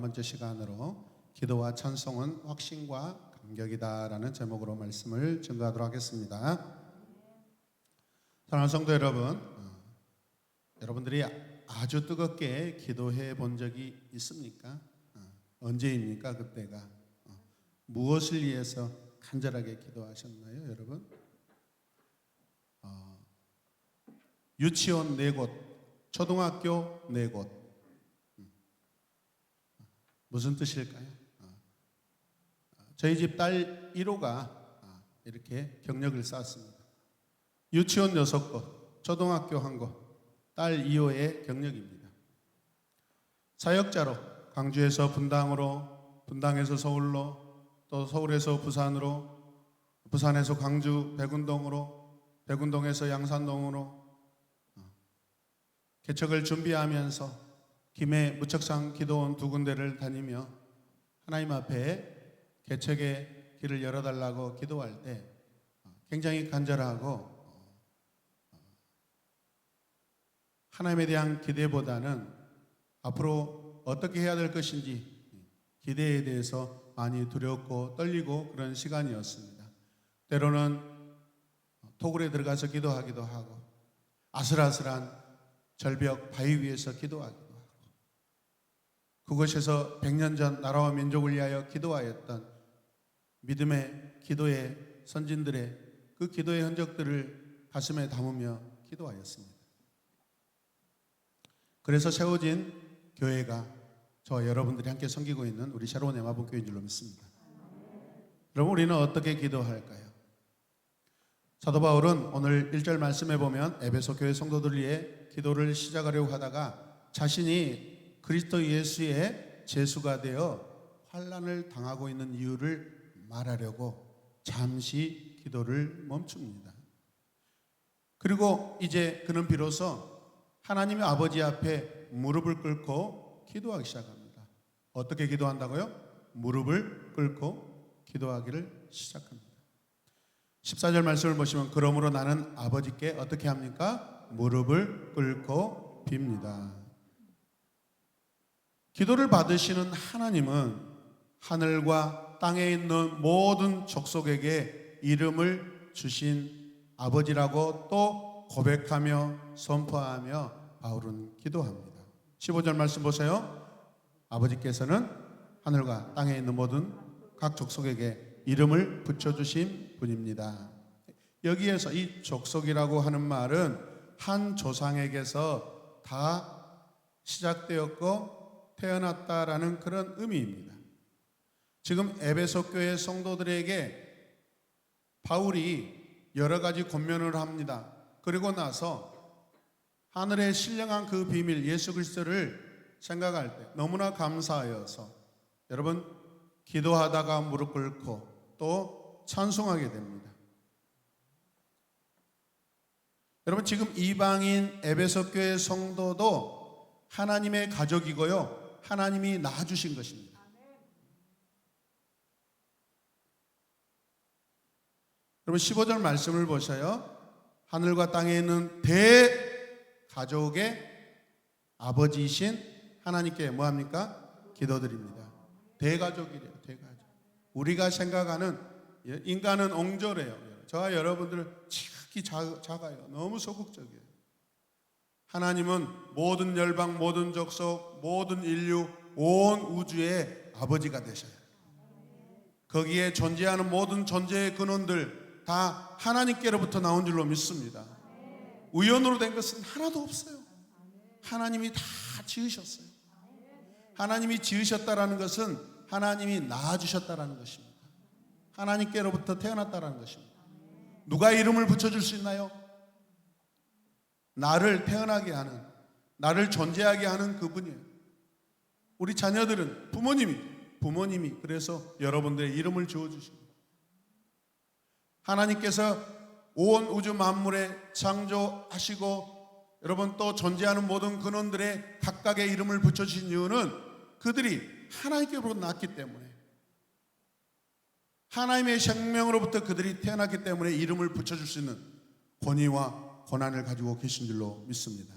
번째 시간으로 기도와 찬송은 확신과 감격이다라는 제목으로 말씀을 증거하도록 하겠습니다. 사랑하는 성도 여러분, 여러분들이 아주 뜨겁게 기도해 본 적이 있습니까? 언제입니까? 그때가 무엇을 위해서 간절하게 기도하셨나요, 여러분? 유치원 4곳, 초등학교 4곳. 무슨 뜻일까요? 저희 집 딸 1호가 이렇게 경력을 쌓았습니다. 유치원 6곳, 초등학교 1곳, 딸 2호의 경력입니다. 사역자로 광주에서 분당으로, 분당에서 서울로, 또 서울에서 부산으로, 부산에서 광주 백운동으로, 백운동에서 양산동으로 개척을 준비하면서 김해 무척산 기도원 2군데를 다니며 하나님 앞에 개척의 길을 열어달라고 기도할 때 굉장히 간절하고 하나님에 대한 기대보다는 앞으로 어떻게 해야 될 것인지 기대에 대해서 많이 두렵고 떨리고 그런 시간이었습니다. 때로는 토굴에 들어가서 기도하기도 하고 아슬아슬한 절벽 바위 위에서 기도하기도 하고 그곳에서 100년 전 나라와 민족을 위하여 기도하였던 믿음의 기도의 선진들의 그 기도의 흔적들을 가슴에 담으며 기도하였습니다. 그래서 세워진 교회가 저와 여러분들이 함께 섬기고 있는 우리 새로운 에마분교회인 줄로 믿습니다. 여러분, 우리는 어떻게 기도할까요? 사도 바울은 오늘 1절 말씀에 보면 에베소 교회 성도들 위해 기도를 시작하려고 하다가 자신이 그리스도 예수의 제수가 되어 환난을 당하고 있는 이유를 말하려고 잠시 기도를 멈춥니다. 그리고 이제 그는 비로소 하나님의 아버지 앞에 무릎을 꿇고 기도하기 시작합니다. 어떻게 기도한다고요? 무릎을 꿇고 기도하기를 시작합니다. 14절 말씀을 보시면 그러므로 나는 아버지께 어떻게 합니까? 무릎을 꿇고 빕니다. 기도를 받으시는 하나님은 하늘과 땅에 있는 모든 족속에게 이름을 주신 아버지라고 또 고백하며 선포하며 바울은 기도합니다. 15절 말씀 보세요. 아버지께서는 하늘과 땅에 있는 모든 각 족속에게 이름을 붙여주신 분입니다. 여기에서 이 족속이라고 하는 말은 한 조상에게서 다 시작되었고 태어났다라는 그런 의미입니다. 지금 에베소 교회 성도들에게 바울이 여러 가지 권면을 합니다. 그리고 나서 하늘에 신령한 그 비밀 예수 그리스도를 생각할 때 너무나 감사하여서 여러분 기도하다가 무릎 꿇고 또 찬송하게 됩니다. 여러분 지금 이방인 에베소 교회 성도도 하나님의 가족이고요. 하나님이 낳아주신 것입니다. 여러분 15절 말씀을 보셔요. 하늘과 땅에 있는 대가족의 아버지이신 하나님께 뭐합니까? 기도드립니다. 대가족이래요. 대가족. 우리가 생각하는 인간은 옹졸해요. 저와 여러분들은 지극히 작아요. 너무 소극적이에요. 하나님은 모든 열방, 모든 족속, 모든 인류, 온 우주의 아버지가 되셔요. 거기에 존재하는 모든 존재의 근원들 다 하나님께로부터 나온 줄로 믿습니다. 우연으로 된 것은 하나도 없어요. 하나님이 다 지으셨어요. 하나님이 지으셨다라는 것은 하나님이 낳아주셨다라는 것입니다. 하나님께로부터 태어났다라는 것입니다. 누가 이름을 붙여줄 수 있나요? 나를 태어나게 하는, 나를 존재하게 하는 그분이에요. 우리 자녀들은 부모님이 그래서 여러분들의 이름을 지어주십니다. 하나님께서 온 우주 만물에 창조하시고 여러분 또 존재하는 모든 근원들의 각각의 이름을 붙여주신 이유는 그들이 하나님께로부터 났기 때문에, 하나님의 생명으로부터 그들이 태어났기 때문에 이름을 붙여줄 수 있는 권위와 권한을 가지고 계신 줄로 믿습니다.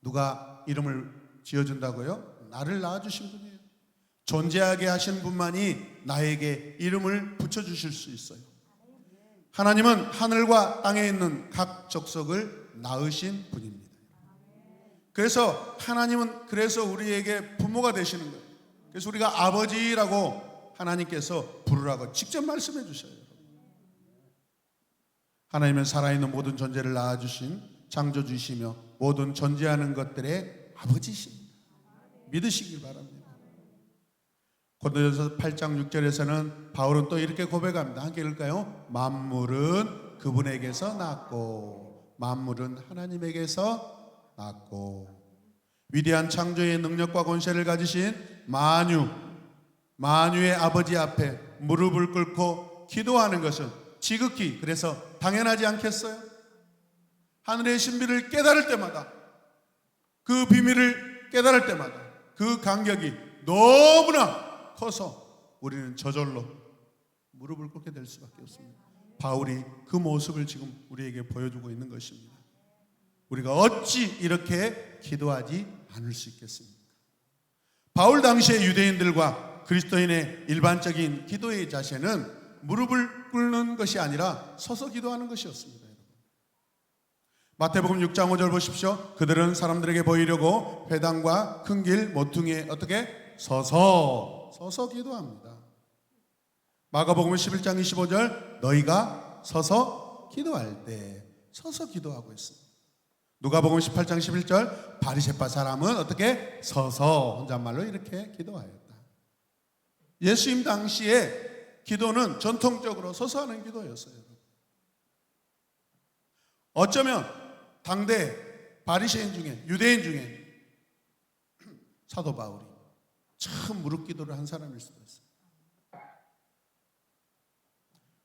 누가 이름을 지어준다고요? 나를 낳아주신 분이에요. 존재하게 하신 분만이 나에게 이름을 붙여주실 수 있어요. 하나님은 하늘과 땅에 있는 각 족속을 낳으신 분입니다. 그래서 하나님은 우리에게 부모가 되시는 거예요. 그래서 우리가 아버지라고 하나님께서 부르라고 직접 말씀해 주셔요. 하나님은 살아있는 모든 존재를 낳아주신 창조주이시며 모든 존재하는 것들의 아버지십니다. 믿으시길 바랍니다. 고린도전서 8장 6절에서는 바울은 또 이렇게 고백합니다. 함께 읽을까요? 만물은 그분에게서 났고 만물은 하나님에게서 났고 위대한 창조의 능력과 권세를 가지신 만유의 아버지 앞에 무릎을 꿇고 기도하는 것은 지극히 그래서 당연하지 않겠어요? 하늘의 신비를 깨달을 때마다 그 비밀을 깨달을 때마다 그 간격이 너무나 커서 우리는 저절로 무릎을 꿇게 될 수밖에 없습니다. 바울이 그 모습을 지금 우리에게 보여주고 있는 것입니다. 우리가 어찌 이렇게 기도하지 않을 수 있겠습니까? 바울 당시의 유대인들과 그리스도인의 일반적인 기도의 자세는 무릎을 꿇는 것이 아니라 서서 기도하는 것이었습니다. 마태복음 6장 5절 보십시오. 그들은 사람들에게 보이려고 회당과 큰 길 모퉁이에 어떻게 서서 기도합니다. 마가복음 11장 25절 너희가 서서 기도할 때 서서 기도하고 있습니다. 누가복음 18장 11절 바리새파 사람은 어떻게 서서 혼잣말로 이렇게 기도하였다. 예수님 당시에 기도는 전통적으로 서서 하는 기도였어요. 어쩌면 당대 바리새인 중에 유대인 중에 사도 바울이 처음 무릎 기도를 한 사람일 수도 있어요.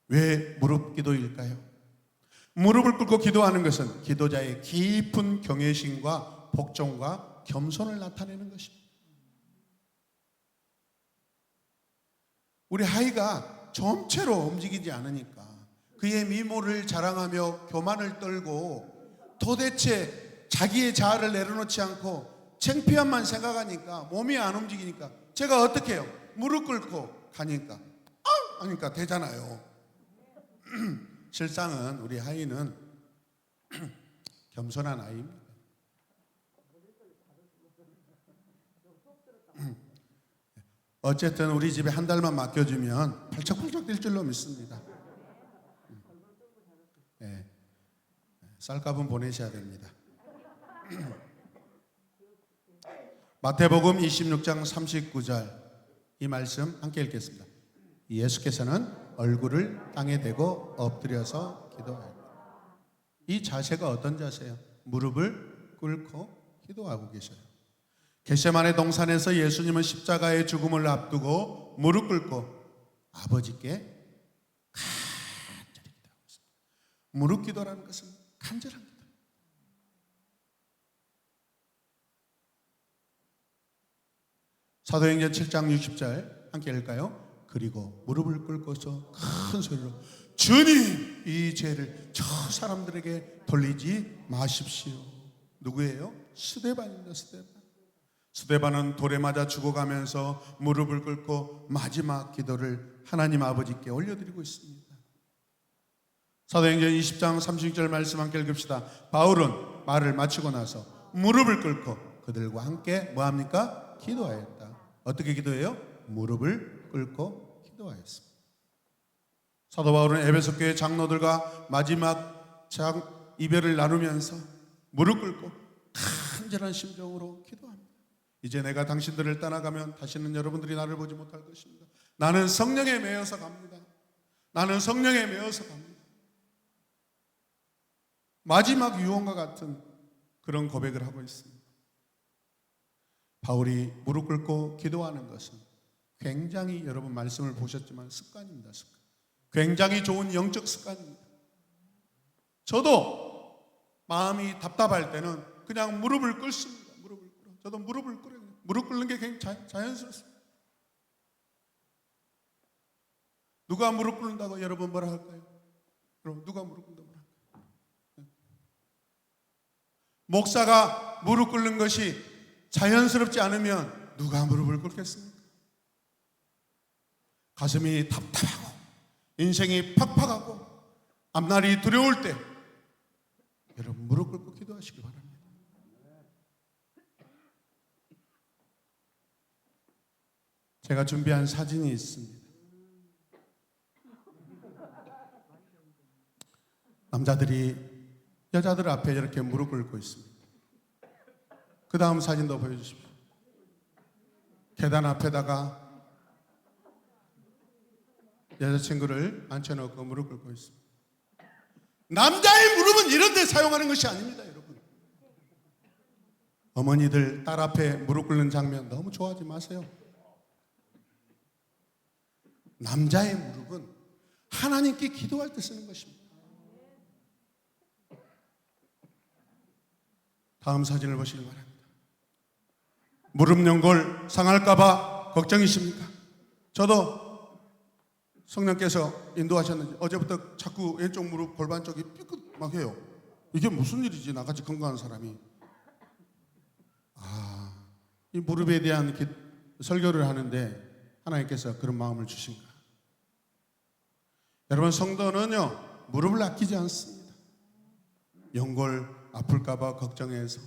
왜 무릎 기도일까요? 무릎을 꿇고 기도하는 것은 기도자의 깊은 경외심과 복종과 겸손을 나타내는 것입니다. 우리 아이가 점체로 움직이지 않으니까 그의 미모를 자랑하며 교만을 떨고 도대체 자기의 자아를 내려놓지 않고 창피함만 생각하니까 몸이 안 움직이니까 제가 어떻게 해요? 무릎 꿇고 가니까 하니까 되잖아요. 실상은 우리 아이는 겸손한 아이입니다. 어쨌든 우리 집에 한 달만 맡겨주면 팔짝팔짝 뛸 줄로 믿습니다. 네. 쌀값은 보내셔야 됩니다. 마태복음 26장 39절 이 말씀 함께 읽겠습니다. 예수께서는 얼굴을 땅에 대고 엎드려서 기도하였다. 이 자세가 어떤 자세예요? 무릎을 꿇고 기도하고 계셔요. 겟세마네 동산에서 예수님은 십자가의 죽음을 앞두고 무릎 꿇고 아버지께 간절히 기도하고 있습니다. 무릎 기도라는 것은 간절한 기도. 사도행전 7장 60절 함께 읽을까요? 그리고 무릎을 꿇고서 큰 소리로 주님 이 죄를 저 사람들에게 돌리지 마십시오. 누구예요? 스데반입니다. 스데반은 돌에 맞아 죽어가면서 무릎을 꿇고 마지막 기도를 하나님 아버지께 올려드리고 있습니다. 사도행전 20장 36절 말씀 함께 읽읍시다. 바울은 말을 마치고 나서 무릎을 꿇고 그들과 함께 뭐합니까? 기도하였다. 어떻게 기도해요? 무릎을 꿇고 기도하였습니다. 사도 바울은 에베소 교회 장로들과 마지막 이별을 나누면서 무릎 꿇고 간절한 심정으로 기도합니다. 이제 내가 당신들을 떠나가면 다시는 여러분들이 나를 보지 못할 것입니다. 나는 성령에 매여서 갑니다. 나는 성령에 매여서 갑니다. 마지막 유언과 같은 그런 고백을 하고 있습니다. 바울이 무릎 꿇고 기도하는 것은 굉장히 여러분 말씀을 보셨지만 습관입니다. 습관. 굉장히 좋은 영적 습관입니다. 저도 마음이 답답할 때는 그냥 무릎을 꿇습니다. 무릎을 꿇어. 저도 무릎을 꿇어요. 무릎 꿇는 게 굉장히 자연스럽습니다. 누가 무릎 꿇는다고 여러분 뭐라 할까요? 여러분 누가 무릎 꿇는다고 뭐라 할까요? 목사가 무릎 꿇는 것이 자연스럽지 않으면 누가 무릎을 꿇겠습니까? 가슴이 답답하고 인생이 팍팍하고 앞날이 두려울 때 여러분 무릎 꿇고 기도하시기 바랍니다. 제가 준비한 사진이 있습니다. 남자들이 여자들 앞에 이렇게 무릎 꿇고 있습니다. 그 다음 사진도 보여주십시오. 계단 앞에다가 여자친구를 앉혀놓고 무릎 꿇고 있습니다. 남자의 무릎은 이런 데 사용하는 것이 아닙니다, 여러분. 어머니들 딸 앞에 무릎 꿇는 장면 너무 좋아하지 마세요. 남자의 무릎은 하나님께 기도할 때 쓰는 것입니다. 다음 사진을 보시기 바랍니다. 무릎 연골 상할까봐 걱정이십니까? 저도 성령께서 인도하셨는지 어제부터 자꾸 왼쪽 무릎 골반 쪽이 삐끗 막 해요. 이게 무슨 일이지? 나같이 건강한 사람이. 이 무릎에 대한 설교를 하는데 하나님께서 그런 마음을 주신가? 여러분, 성도는요 무릎을 아끼지 않습니다. 연골 아플까봐 걱정해서.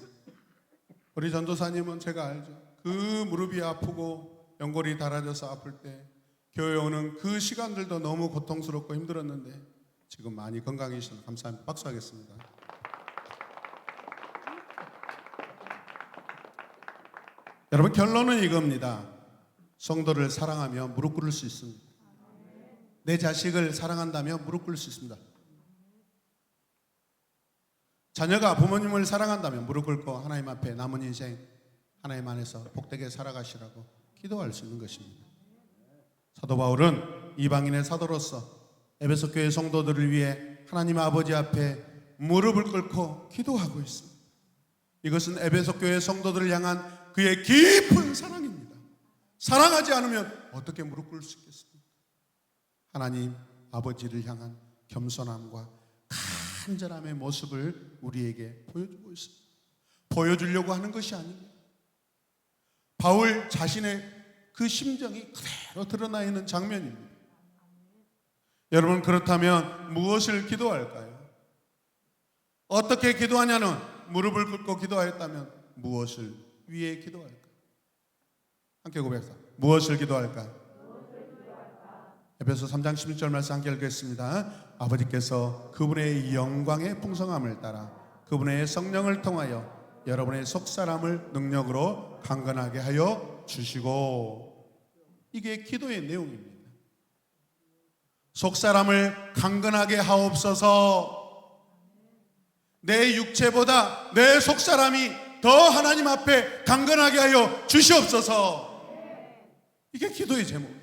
우리 전도사님은 제가 알죠. 그 무릎이 아프고 연골이 닳아져서 아플 때 교회 오는 그 시간들도 너무 고통스럽고 힘들었는데 지금 많이 건강해지셔서 감사합니다. 박수하겠습니다. 여러분, 결론은 이겁니다. 성도를 사랑하며 무릎 꿇을 수 있습니다. 내 자식을 사랑한다면 무릎 꿇을 수 있습니다. 자녀가 부모님을 사랑한다면 무릎 꿇고 하나님 앞에 남은 인생 하나님 안에서 복되게 살아가시라고 기도할 수 있는 것입니다. 사도 바울은 이방인의 사도로서 에베소 교회 성도들을 위해 하나님 아버지 앞에 무릎을 꿇고 기도하고 있습니다. 이것은 에베소 교회 성도들을 향한 그의 깊은 사랑입니다. 사랑하지 않으면 어떻게 무릎 꿇을 수 있겠습니까? 하나님 아버지를 향한 겸손함과 간절함의 모습을 우리에게 보여주고 있습니다. 보여주려고 하는 것이 아닙니다. 바울 자신의 그 심정이 그대로 드러나 있는 장면입니다. 여러분, 그렇다면 무엇을 기도할까요? 어떻게 기도하냐는 무릎을 꿇고 기도하였다면 무엇을 위해 기도할까요? 함께 고백합시다. 무엇을 기도할까요? 에베소 3장 11절 말씀 함께 읽겠습니다. 아버지께서 그분의 영광의 풍성함을 따라 그분의 성령을 통하여 여러분의 속사람을 능력으로 강건하게 하여 주시고. 이게 기도의 내용입니다. 속사람을 강건하게 하옵소서. 내 육체보다 내 속사람이 더 하나님 앞에 강건하게 하여 주시옵소서. 이게 기도의 제목이에요.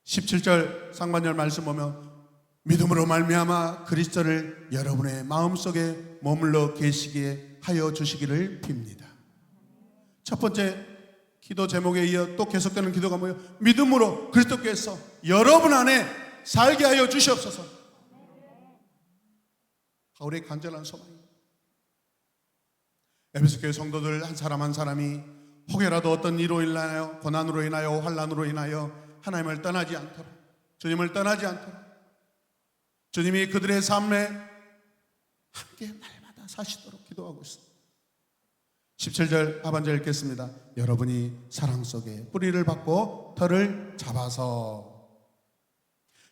17절 상반절 말씀 보면 믿음으로 말미암아 그리스도를 여러분의 마음속에 머물러 계시게 하여 주시기를 빕니다. 첫 번째 기도 제목에 이어 또 계속되는 기도가 뭐예요? 믿음으로 그리스도께서 여러분 안에 살게 하여 주시옵소서. 바울의 간절한 소망입니다. 에베소 교회 성도들 한 사람 한 사람이 혹여라도 어떤 일로 인하여, 고난으로 인하여, 환난으로 인하여 하나님을 떠나지 않도록, 주님을 떠나지 않도록, 주님이 그들의 삶에 함께 날마다 사시도록 기도하고 있습니다. 17절 하반절 읽겠습니다. 여러분이 사랑 속에 뿌리를 받고 털을 잡아서.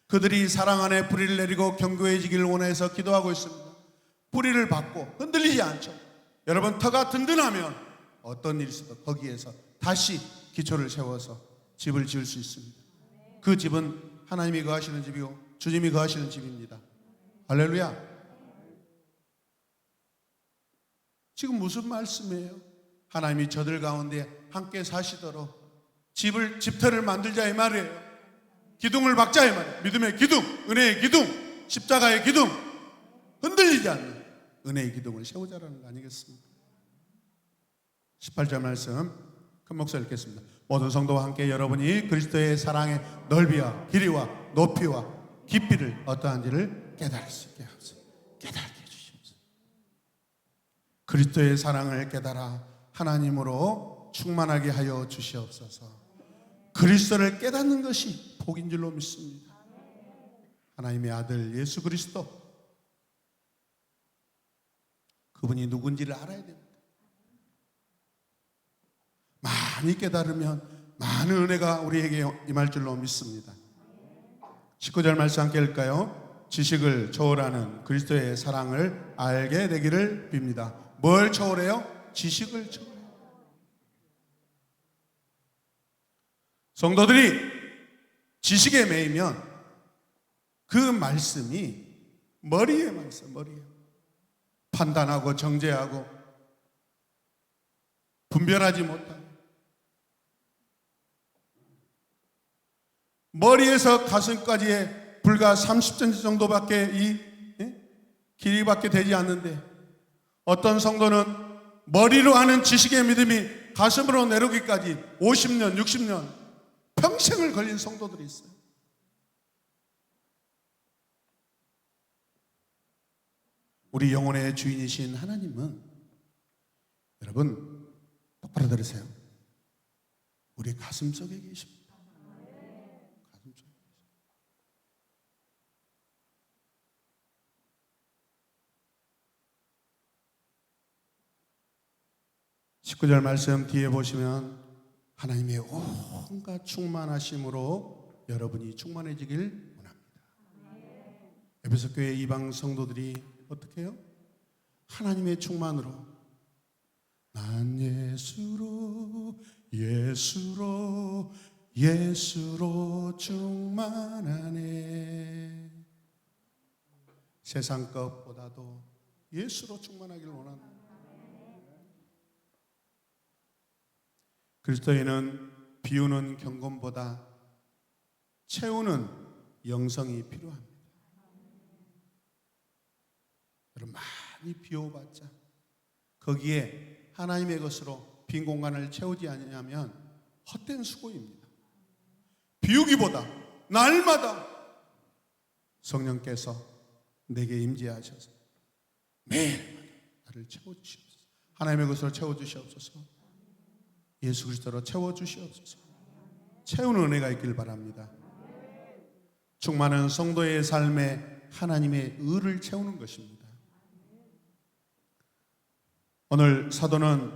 그들이 사랑 안에 뿌리를 내리고 견고해지기를 원해서 기도하고 있습니다. 뿌리를 받고 흔들리지 않죠. 여러분, 터가 든든하면 어떤 일이 있어도 거기에서 다시 기초를 세워서 집을 지을 수 있습니다. 그 집은 하나님이 거하시는 집이고 주님이 거하시는 집입니다. 할렐루야. 지금 무슨 말씀이에요? 하나님이 저들 가운데 함께 사시도록 집터를 만들자 이 말이에요. 기둥을 박자 이 말이에요. 믿음의 기둥, 은혜의 기둥, 십자가의 기둥, 흔들리지 않는 은혜의 기둥을 세우자라는 거 아니겠습니까? 18절 말씀 큰 목소리 읽겠습니다. 모든 성도와 함께 여러분이 그리스도의 사랑의 넓이와 길이와 높이와 깊이를 어떠한지를 깨달을 수 있게 하소서. 깨달게 해주시옵소서. 그리스도의 사랑을 깨달아 하나님으로 충만하게 하여 주시옵소서. 그리스도를 깨닫는 것이 복인 줄로 믿습니다. 하나님의 아들 예수 그리스도, 그분이 누군지를 알아야 됩니다. 많이 깨달으면 많은 은혜가 우리에게 임할 줄로 믿습니다. 19절 말씀 함께 읽을까요? 지식을 초월하는 그리스도의 사랑을 알게 되기를 빕니다. 뭘 초월해요? 지식을 초월해요. 성도들이 지식에 매이면 그 말씀이 머리에만 있어요. 머리에. 판단하고 정죄하고 분별하지 못하고 머리에서 가슴까지의 불과 30cm 정도밖에 길이밖에 되지 않는데, 어떤 성도는 머리로 하는 지식의 믿음이 가슴으로 내려오기까지 50년, 60년, 평생을 걸린 성도들이 있어요. 우리 영혼의 주인이신 하나님은, 여러분 똑바로 들으세요, 우리 가슴 속에 계십니다. 가슴 속에. 19절 말씀 뒤에 보시면 하나님의 온갖 충만하심으로 여러분이 충만해지길 원합니다. 에베소 교회 이방 성도들이 어떻게 해요? 하나님의 충만으로, 난 예수로 예수로 예수로 충만하네. 세상 것보다도 예수로 충만하길 원한다. 그리스도에는 비우는 경건보다 채우는 영성이 필요합니다. 여러분, 많이 비워봤자 거기에 하나님의 것으로 빈 공간을 채우지 않으면 헛된 수고입니다. 비우기보다 날마다 성령께서 내게 임재하셔서 매일 나를 채워주시옵소서. 하나님의 것으로 채워주시옵소서. 예수 그리스도로 채워주시옵소서. 채우는 은혜가 있길 바랍니다. 충만한 성도의 삶에 하나님의 의를 채우는 것입니다. 오늘 사도는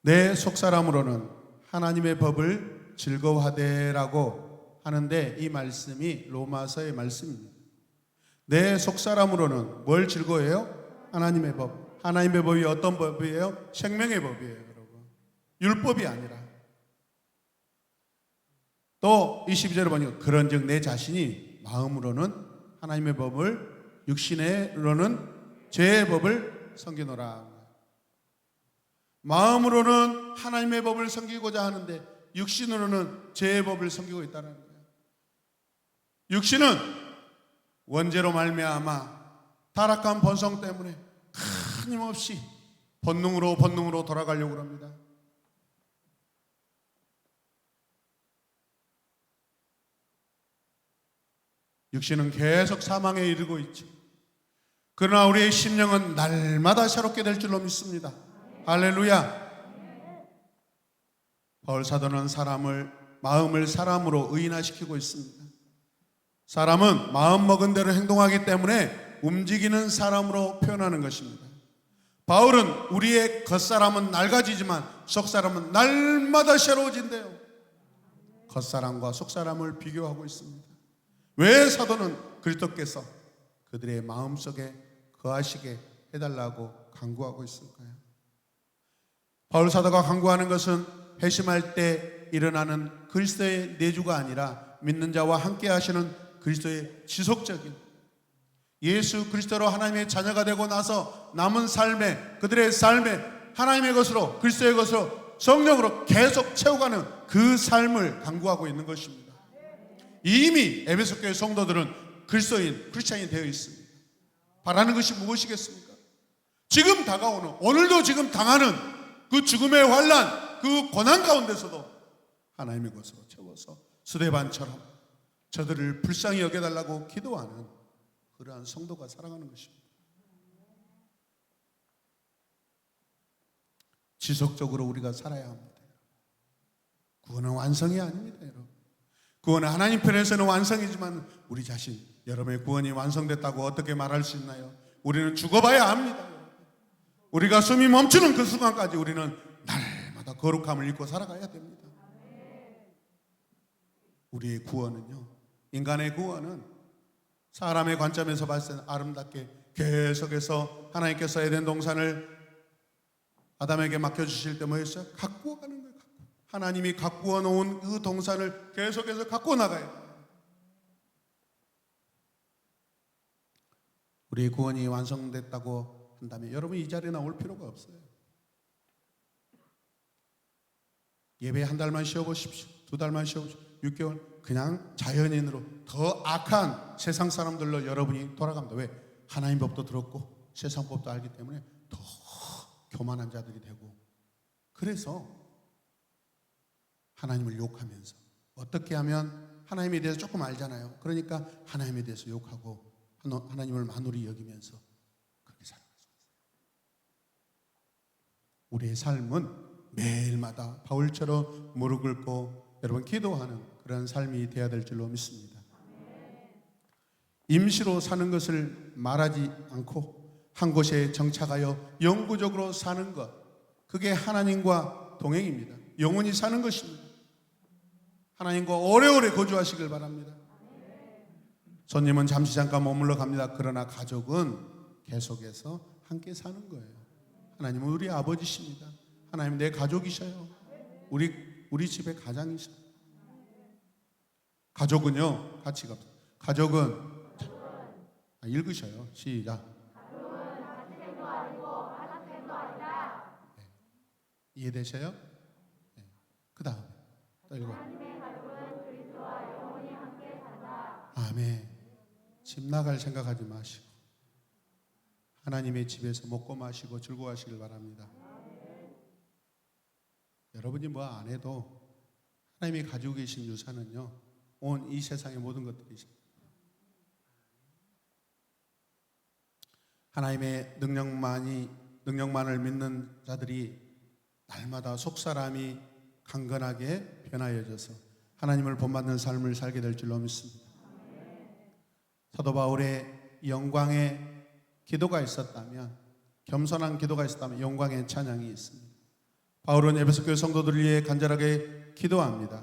내 속사람으로는 하나님의 법을 즐거워하되라고 하는데, 이 말씀이 로마서의 말씀입니다. 내 속사람으로는 뭘 즐거워해요? 하나님의 법. 하나님의 법이 어떤 법이에요? 생명의 법이에요, 여러분. 율법이 아니라. 또 22절에 보니까 그런즉 내 자신이 마음으로는 하나님의 법을, 육신으로는 죄의 법을 섬기노라. 마음으로는 하나님의 법을 섬기고자 하는데 육신으로는 죄의 법을 섬기고 있다는 거예요. 육신은 원죄로 말미암아 타락한 본성 때문에 끊임없이 본능으로 돌아가려고 합니다. 육신은 계속 사망에 이르고 있죠. 그러나 우리의 심령은 날마다 새롭게 될 줄로 믿습니다. 할렐루야. 바울 사도는 마음을 사람으로 의인화시키고 있습니다. 사람은 마음 먹은 대로 행동하기 때문에 움직이는 사람으로 표현하는 것입니다. 바울은 우리의 겉사람은 낡아지지만 속사람은 날마다 새로워진대요. 겉사람과 속사람을 비교하고 있습니다. 왜 사도는 그리스도께서 그들의 마음속에 거하시게 해달라고 간구하고 있을까요? 바울 사도가 간구하는 것은 회심할 때 일어나는 그리스도의 내주가 아니라 믿는 자와 함께 하시는 그리스도의 지속적인, 예수 그리스도로 하나님의 자녀가 되고 나서 남은 삶에, 그들의 삶에 하나님의 것으로, 그리스도의 것으로, 성령으로 계속 채워가는 그 삶을 간구하고 있는 것입니다. 이미 에베소 교회 성도들은 그리스도인, 크리스찬이 되어 있습니다. 바라는 것이 무엇이겠습니까? 지금 다가오는, 오늘도 지금 당하는 그 죽음의 환난, 그 고난 가운데서도 하나님의 것으로 채워서 스데반처럼 저들을 불쌍히 여겨달라고 기도하는 그러한 성도가 살아가는 것입니다. 지속적으로 우리가 살아야 합니다. 구원은 완성이 아닙니다, 여러분. 구원은 하나님 편에서는 완성이지만 우리 자신, 여러분의 구원이 완성됐다고 어떻게 말할 수 있나요? 우리는 죽어봐야 합니다. 우리가 숨이 멈추는 그 순간까지 우리는 날마다 거룩함을 입고 살아가야 됩니다. 우리의 구원은요, 인간의 구원은 사람의 관점에서 봤을 때는 아름답게 계속해서 하나님께서 에덴 동산을 아담에게 맡겨주실 때 뭐였어요? 가꾸어 가는 거예요. 하나님이 가꾸어 놓은 그 동산을 계속해서 가꾸어 나가야 돼요. 우리의 구원이 완성됐다고 한다면 여러분 이 자리에 나올 필요가 없어요. 예배 한 달만 쉬어보십시오. 2달만 쉬어보십시오. 6개월 그냥 자연인으로 더 악한 세상 사람들로 여러분이 돌아갑니다. 왜? 하나님 법도 들었고 세상 법도 알기 때문에 더 교만한 자들이 되고, 그래서 하나님을 욕하면서 어떻게 하면 하나님에 대해서 조금 알잖아요. 그러니까 하나님에 대해서 욕하고 하나님을 만홀히 여기면서 그렇게 살아가고 있어요. 우리의 삶은 매일마다 바울처럼 무릎 꿇고 여러분 기도하는 그런 삶이 되어야 될 줄로 믿습니다. 임시로 사는 것을 말하지 않고 한 곳에 정착하여 영구적으로 사는 것, 그게 하나님과 동행입니다. 영원히 사는 것입니다. 하나님과 오래오래 거주하시길 바랍니다. 손님은 잠시 잠깐 머물러 갑니다. 그러나 가족은 계속해서 함께 사는 거예요. 하나님은 우리 아버지십니다. 하나님 내 가족이셔요. 우리 집의 가장이셔요. 가족은요, 같이 갑시다. 가족은 읽으셔요. 시작. 네. 이해되셔요? 네. 그 다음에 또 읽어. 아멘. 집 나갈 생각하지 마시고 하나님의 집에서 먹고 마시고 즐거워하시길 바랍니다. 여러분이 뭐 안 해도 하나님이 가지고 계신 유산은요, 온 이 세상의 모든 것들이죠. 하나님의 능력만을 믿는 자들이 날마다 속사람이 강건하게 변화여져서 하나님을 본받는 삶을 살게 될 줄로 믿습니다. 사도 바울의 영광의 기도가 있었다면, 겸손한 기도가 있었다면 영광의 찬양이 있습니다. 바울은 에베소 교회 성도들을 위해 간절하게 기도합니다.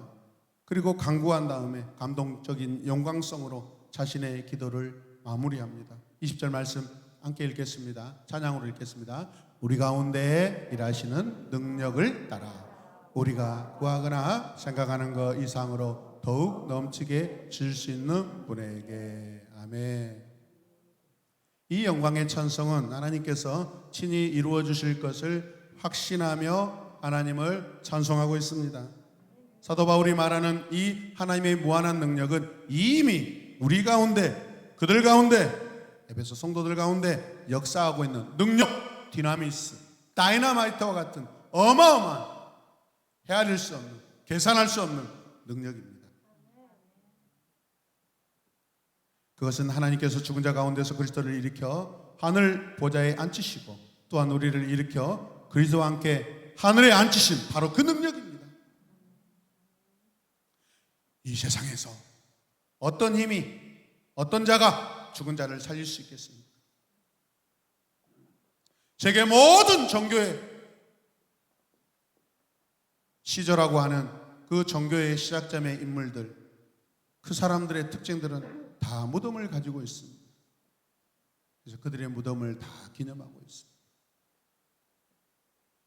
그리고 간구한 다음에 감동적인 영광성으로 자신의 기도를 마무리합니다. 20절 말씀 함께 읽겠습니다. 찬양으로 읽겠습니다. 우리 가운데 일하시는 능력을 따라 우리가 구하거나 생각하는 것 이상으로 더욱 넘치게 줄 수 있는 분에게. 아멘. 이 영광의 찬송은 하나님께서 친히 이루어 주실 것을 확신하며 하나님을 찬송하고 있습니다. 사도 바울이 말하는 이 하나님의 무한한 능력은 이미 우리 가운데, 그들 가운데, 에베소 성도들 가운데 역사하고 있는 능력, 디나미스, 다이너마이트와 같은 어마어마한 헤아릴 수 없는, 계산할 수 없는 능력입니다. 그것은 하나님께서 죽은 자 가운데서 그리스도를 일으켜 하늘 보좌에 앉히시고 또한 우리를 일으켜 그리스도와 함께 하늘에 앉히신 바로 그 능력입니다. 이 세상에서 어떤 힘이, 어떤 자가 죽은 자를 살릴 수 있겠습니까? 세계 모든 종교의 시조라고 하는 그 종교의 시작점의 인물들, 그 사람들의 특징들은 다 무덤을 가지고 있습니다. 그래서 그들의 무덤을 다 기념하고 있습니다.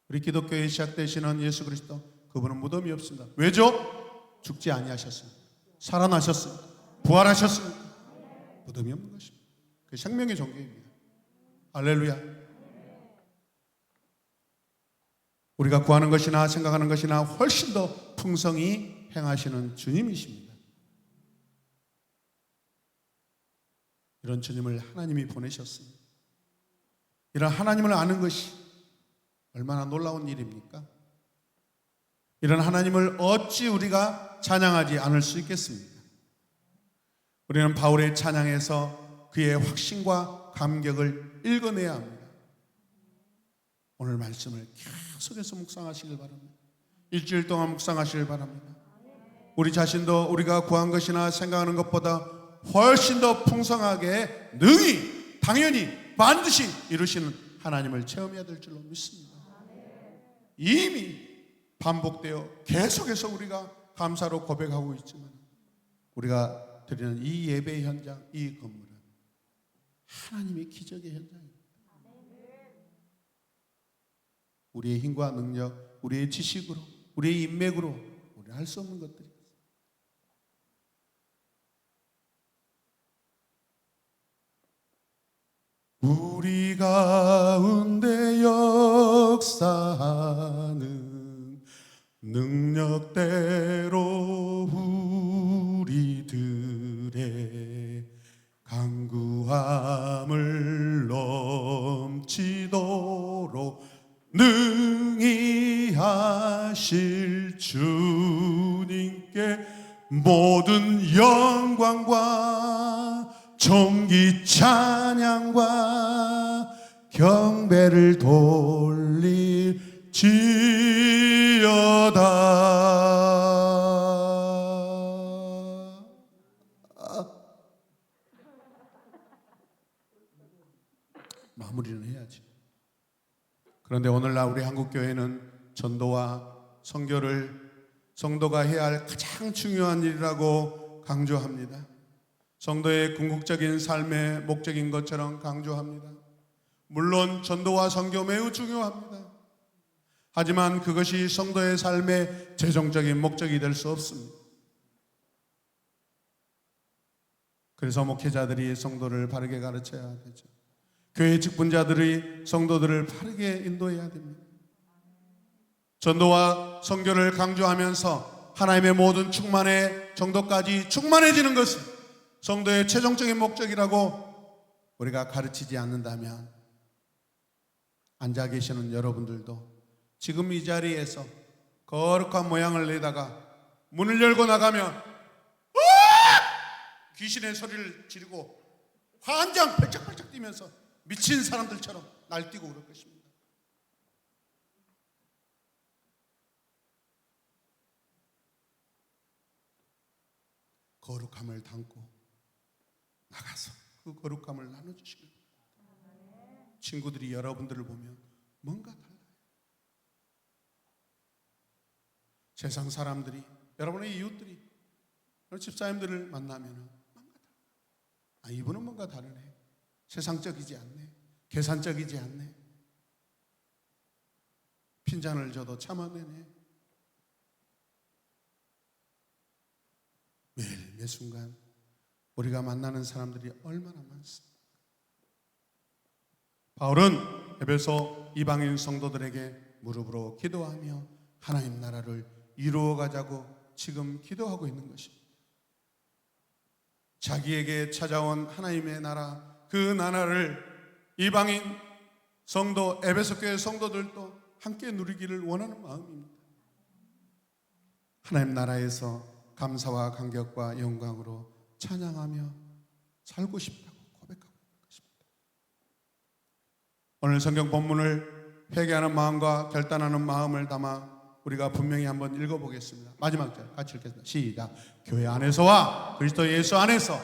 우리 기독교의 시작되시는 예수 그리스도, 그분은 무덤이 없습니다. 왜죠? 죽지 아니하셨습니다. 살아나셨습니다. 부활하셨습니다. 무덤이 없는 것입니다. 그 생명의 종교입니다. 할렐루야. 우리가 구하는 것이나 생각하는 것이나 훨씬 더 풍성히 행하시는 주님이십니다. 이런 주님을 하나님이 보내셨습니다. 이런 하나님을 아는 것이 얼마나 놀라운 일입니까? 이런 하나님을 어찌 우리가 찬양하지 않을 수 있겠습니까? 우리는 바울의 찬양에서 그의 확신과 감격을 읽어내야 합니다. 오늘 말씀을 계속해서 묵상하시길 바랍니다. 일주일 동안 묵상하시길 바랍니다. 우리 자신도 우리가 구한 것이나 생각하는 것보다 훨씬 더 풍성하게 능히 당연히 반드시 이루시는 하나님을 체험해야 될 줄로 믿습니다. 이미 반복되어 계속해서 우리가 감사로 고백하고 있지만 우리가 드리는 이 예배 현장, 이 건물은 하나님의 기적의 현장입니다. 우리의 힘과 능력, 우리의 지식으로, 우리의 인맥으로 우리는 할 수 없는 것들이 우리 가운데 역사하는 능력대로 우리들의 강구함을 넘치도록 능히 하실 주님께 모든 영광과 존귀 찬양과 경배를 돌릴지어다. 마무리는 해야지. 그런데 오늘날 우리 한국교회는 전도와 선교를 성도가 해야 할 가장 중요한 일이라고 강조합니다. 성도의 궁극적인 삶의 목적인 것처럼 강조합니다. 물론 전도와 선교 매우 중요합니다. 하지만 그것이 성도의 삶의 최종적인 목적이 될 수 없습니다. 그래서 목회자들이 성도를 바르게 가르쳐야 되죠. 교회 직분자들이 성도들을 바르게 인도해야 됩니다. 전도와 선교를 강조하면서 하나님의 모든 충만의 정도까지 충만해지는 것은 성도의 최종적인 목적이라고 우리가 가르치지 않는다면 앉아 계시는 여러분들도 지금 이 자리에서 거룩한 모양을 내다가 문을 열고 나가면 귀신의 소리를 지르고 환장 펄쩍펄쩍 뛰면서 미친 사람들처럼 날뛰고 그럴 것입니다. 거룩함을 담고 나가서 그 거룩함을 나눠주시길 바랍니다. 친구들이 여러분들을 보면 뭔가 달라요. 세상 사람들이, 여러분의 이웃들이, 집사님들을 만나면 뭔가 달라요. 이분은 뭔가 다르네. 세상적이지 않네. 계산적이지 않네. 핀잔을 줘도 참아내네. 매일 매 순간 우리가 만나는 사람들이 얼마나 많습니까? 바울은 에베소 이방인 성도들에게 무릎으로 기도하며 하나님 나라를 이루어 가자고 지금 기도하고 있는 것입니다. 자기에게 찾아온 하나님의 나라, 그 나라를 이방인 성도, 에베소 교회 성도들도 함께 누리기를 원하는 마음입니다. 하나님 나라에서 감사와 감격과 영광으로 찬양하며 살고 싶다고 고백하고 있는 것입니다. 오늘 성경 본문을 회개하는 마음과 결단하는 마음을 담아 우리가 분명히 한번 읽어보겠습니다. 마지막 절 같이 읽겠습니다. 시작. 교회 안에서와 그리스도 예수 안에서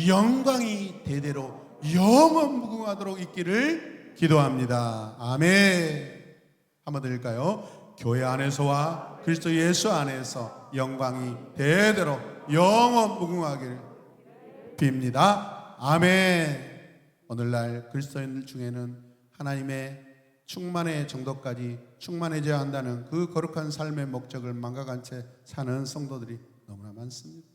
영광이 대대로 영원 무궁하도록 있기를 기도합니다. 아멘. 한번 더 읽을까요? 교회 안에서와 그리스도 예수 안에서 영광이 대대로 영원 무궁하기를 빕니다. 아멘. 오늘날 그리스도인들 중에는 하나님의 충만의 정도까지 충만해져야 한다는 그 거룩한 삶의 목적을 망각한 채 사는 성도들이 너무나 많습니다.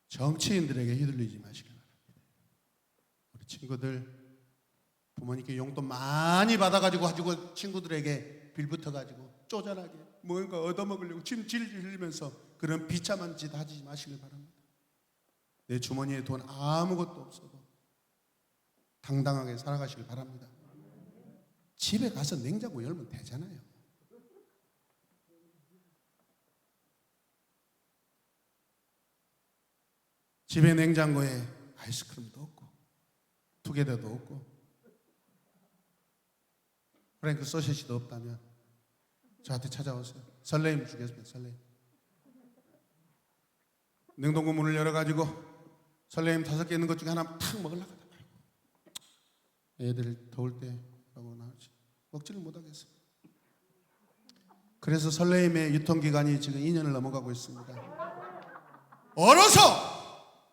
정치인들에게 휘둘리지 마시기 바랍니다. 우리 친구들 부모님께 용돈 많이 받아가지고 친구들에게 빌붙어가지고 쪼잔하게 뭔가 얻어먹으려고 침 질질 흘리면서 그런 비참한 짓 하지 마시길 바랍니다. 내 주머니에 돈 아무것도 없어도 당당하게 살아가시길 바랍니다. 집에 가서 냉장고 열면 되잖아요. 집에 냉장고에 아이스크림도 없고 투게더도 없고 프랭크 소시지도 없다면 저한테 찾아오세요. 설레임 주겠습니다. 설레임. 냉동고 문을 열어가지고 설레임 5개 있는 것 중에 하나 탁 먹으려고 하다 말고 애들 더울 때 하고 나오지 먹지를 못하겠어. 그래서 설레임의 유통기간이 지금 2년을 넘어가고 있습니다. 얼어서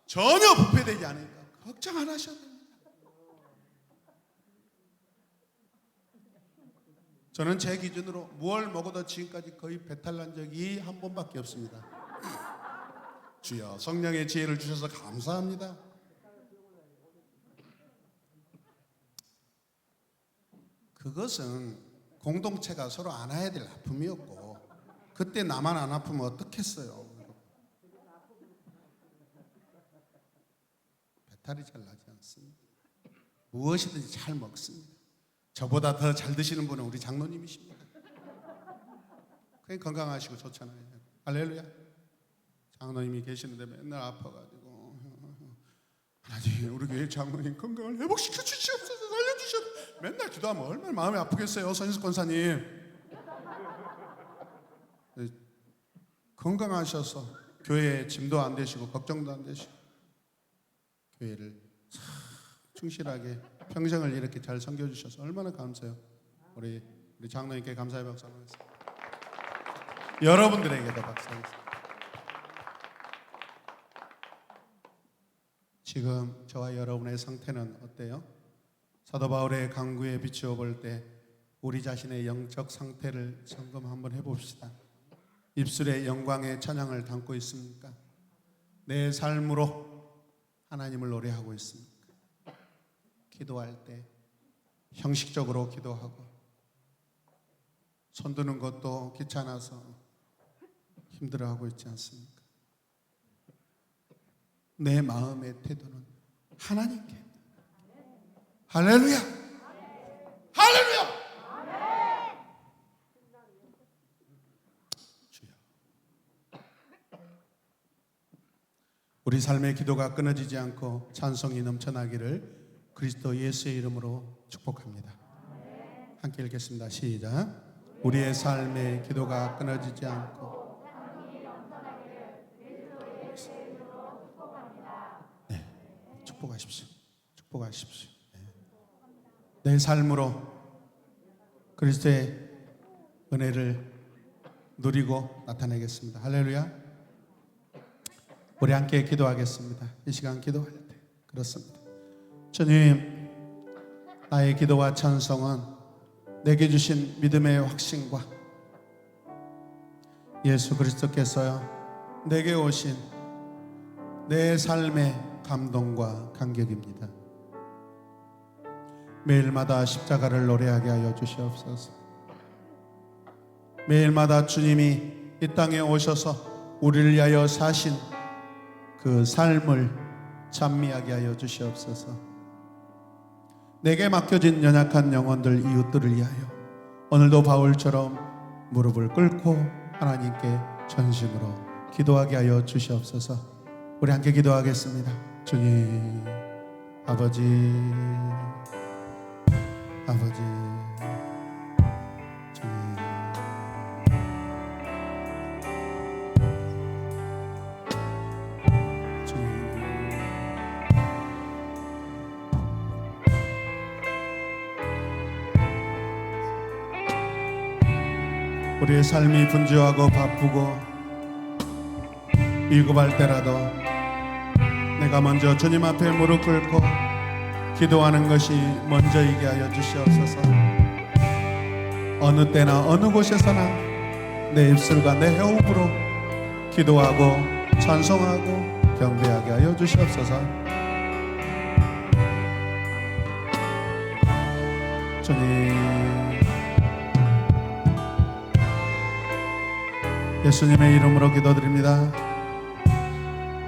전혀 부패되지 않으니까 걱정 안 하셔도 됩니다. 저는 제 기준으로 무얼 먹어도 지금까지 거의 배탈 난 적이 한 번밖에 없습니다. 주여 성령의 지혜를 주셔서 감사합니다. 그것은 공동체가 서로 안아야 될 아픔이었고 그때 나만 안 아프면 어떻겠어요. 배탈이 잘 나지 않습니다. 무엇이든지 잘 먹습니다. 저보다 더 잘 드시는 분은 우리 장로님이십니다. 그냥 건강하시고 좋잖아요. 할렐루야. 장로님이 계시는데 맨날 아파가지고 하나님 우리 교회 장로님 건강을 회복시켜 주시옵소서 살려주시옵소서 맨날 기도하면 얼마나 마음이 아프겠어요. 선인숙 권사님 건강하셔서 교회에 짐도 안 되시고 걱정도 안 되시고 교회를 충실하게 평생을 이렇게 잘 섬겨주셔서 얼마나 감사해요. 우리 장로님께 감사의 박수 한번 하겠습니다. 여러분들에게도 박수하겠습니다. 지금 저와 여러분의 상태는 어때요? 사도 바울의 강구에 비추어 볼 때 우리 자신의 영적 상태를 점검 한번 해봅시다. 입술에 영광의 찬양을 담고 있습니까? 내 삶으로 하나님을 노래하고 있습니까? 기도할 때 형식적으로 기도하고 손 드는 것도 귀찮아서 힘들어하고 있지 않습니까? 내 마음의 태도는 하나님께. 할렐루야. 할렐루야. 주여. 우리 삶의 기도가 끊어지지 않고 찬송이 넘쳐나기를 그리스도 예수의 이름으로 축복합니다. 함께 읽겠습니다. 시작. 우리의 삶의 기도가 끊어지지 않고 축복하십시오. 축복하십시오. 내 삶으로 그리스도의 은혜를 누리고 나타내겠습니다. 할렐루야. 우리 함께 기도하겠습니다. 이 시간 기도할 때 그렇습니다. 주님, 나의 기도와 찬송은 내게 주신 믿음의 확신과 예수 그리스도께서 내게 오신 내 삶의 감동과 감격입니다. 매일마다 십자가를 노래하게 하여 주시옵소서. 매일마다 주님이 이 땅에 오셔서 우리를 위하여 사신 그 삶을 찬미하게 하여 주시옵소서. 내게 맡겨진 연약한 영혼들, 이웃들을 위하여 오늘도 바울처럼 무릎을 꿇고 하나님께 전심으로 기도하게 하여 주시옵소서. 우리 함께 기도하겠습니다. 주님, 아버지, 아버지, 주님, 주님, 우리의 삶이 분주하고 바쁘고 위급할 때라도 내가 먼저 주님 앞에 무릎 꿇고 기도하는 것이 먼저이게 하여 주시옵소서. 어느 때나 어느 곳에서나 내 입술과 내 호흡으로 기도하고 찬송하고 경배하게 하여 주시옵소서. 주님, 예수님의 이름으로 기도드립니다.